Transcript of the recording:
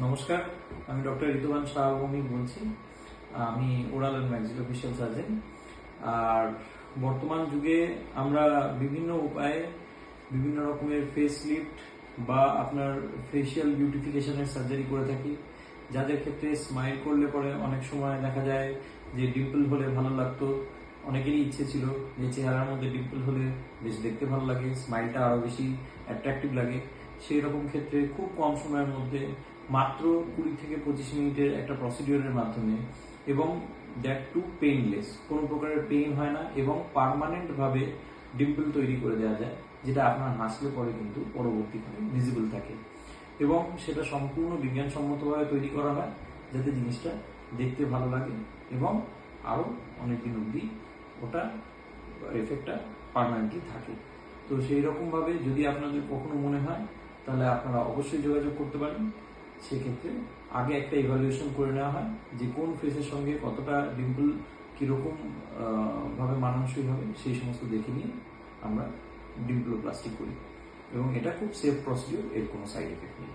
নমস্কার, আমি ডক্টর ঋতুবান শাহভৌমিক বলছি। আমি ওরাল অ্যান্ড ম্যাক্সিলোফেশিয়াল সার্জন। আর বর্তমান যুগে আমরা বিভিন্ন উপায়ে বিভিন্ন রকমের ফেস লিফট বা আপনার ফেশিয়াল বিউটিফিকেশনের সার্জারি করে থাকি, যাদের ক্ষেত্রে স্মাইল করলে পরে অনেক সময় দেখা যায় যে ডিম্পল হলে ভালো লাগতো। অনেকেরই ইচ্ছে ছিল যে চেহারার মধ্যে ডিম্পল হলে বেশ দেখতে ভালো লাগে, স্মাইলটা আরো বেশি অ্যাট্রাকটিভ লাগে। সেই রকম ক্ষেত্রে খুব কম সময়ের মধ্যে মাত্র 20 থেকে 25 মিনিটের একটা প্রসিডিওরের মাধ্যমে, এবং দ্যাট টু পেইনলেস, কোনো প্রকারের পেইন হয় না এবং পার্মানেন্ট ভাবে ডিম্পল তৈরি করে দেওয়া যায়, যেটা আপনার হাসলে পরে কিন্তু পরবর্তীকালে ভিজিবল থাকে। এবং সেটা সম্পূর্ণ বিজ্ঞানসম্মতভাবে তৈরি করা হয় যাতে জিনিসটা দেখতে ভালো লাগে এবং আরো অনেকদিন অবধি ওটা এফেক্টটা পার্মানেন্টলি থাকে। তো সেই রকম ভাবে যদি আপনাদের কখনো মনে হয় তাহলে আপনারা অবশ্যই যোগাযোগ করতে পারেন। সেক্ষেত্রে আগে একটা ইভ্যালুয়েশন করে নেওয়া হয় যে কোন ফেসের সঙ্গে কতটা ডিম্পল কিরকম ভাবে মানানসই হবে, সেই সমস্ত দেখে নিয়ে আমরা ডিম্পলোপ্লাস্টি করি এবং এটা খুব সেফ প্রসিডিওর, এর কোনো সাইড এফেক্ট নেই।